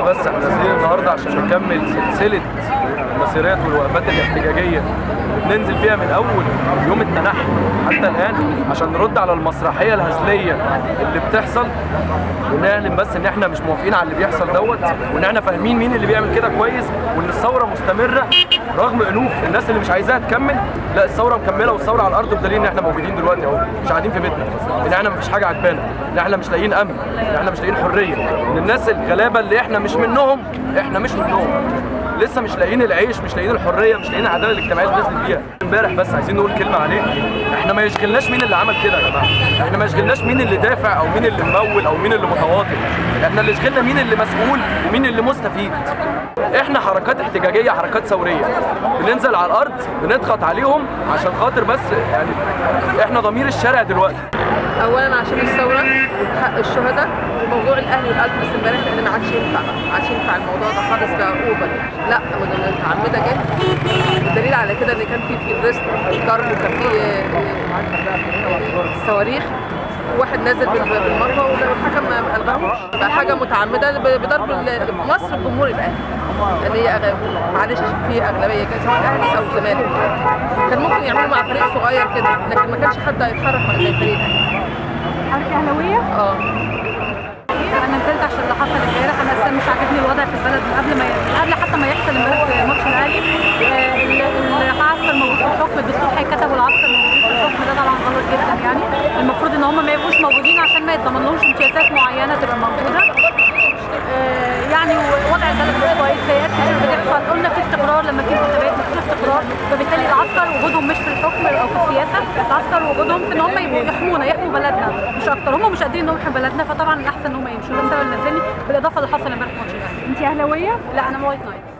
بس احنا نازلين النهارده عشان نكمل سلسله المسيرات والوقفات الاحتجاجيه ننزل فيها من اول يوم التنحي حتى الان عشان نرد على المسرحيه الهزليه اللي بتحصل، ونعلن بس ان احنا مش موافقين على اللي بيحصل دوت، وان احنا فاهمين مين اللي بيعمل كده كويس، وان الثوره مستمره رغم الوف الناس اللي مش عايزاها تكمل. لا، الثوره مكمله، والثوره على الارض، بدليل ان احنا موجودين دلوقتي اهو، مش قاعدين في بيتنا، ان احنا مفيش حاجه عجبانا، ان احنا مش لاقيين امن، ان احنا مش لاقيين حريه، ان الناس الغلابه اللي احنا مش منهم لسه مش لاقيين العيش، مش لاقيين الحريه، مش لاقيين العداله الاجتماعيه اللي نازل بيها. امبارح بس عايزين نقول كلمه عليه، احنا ما يشغلناش مين اللي عمل كده يا جماعه، احنا ما يشغلناش مين اللي دافع او مين اللي ممول او مين اللي متواطئ، احنا اللي يشغلنا مين اللي مسؤول ومين اللي مستفيد. احنا حركات احتجاجيه، حركات ثوريه، بننزل على الارض بنضغط عليهم عشان خاطر بس يعني احنا ضمير الشارع دلوقتي. اولا عشان الثوره وحق الشهداء، وموضوع الاهلي والالتراس امبارح لان ما عادش ينفع الموضوع ده خالص، بقى اوفر. لا، متعمده جدا، الدليل على كده ان كان في الريست ضرب، وكان في صواريخ، واحد نازل بالمطوه والحكم ما الغاهوش. بقى حاجه متعمده بضرب مصر الجمهور الاهلي، لان هي معلش في اغلبيه كده سواء اهلي او زمالك. كان ممكن يعملوا مع فريق صغير كده، لكن ما كانش حد هيتحرك مع زي فريق الاهلي. حضرتك اهلاويه؟ انا نزلت عشان اللي حصل امبارح، انا اصلا مش عاجبني الوضع في البلد من قبل حتى ما يحصل امبارح في ماتش الاهلي. العسكر موجود في الحكم، الدستور هيكتب والعسكر موجود في الحكم، ده طبعا غلط جدا. يعني المفروض ان هم ما يبقوش موجودين عشان ما يتضمنلهمش امتيازات معينه تبقى موجوده. يعني وضع البلد مش كويس، سيئات كتير بتحصل. قلنا في استقرار، لما في انتخابات مفيش استقرار، فبالتالي العسكر وجودهم مش في الحكم او في السياسه، العسكر وجودهم في ان هم يبقوا يحموا بلدنا مش اكتر. هم مش قادرين انهم يحموا بلدنا، فطبعا الاحسن ان هم يمشوا. ده السبب اللي نزلني، بالاضافه اللي حصل امبارح في ماتش الاهلي. انت اهلاويه؟ لا، انا وايت نايت.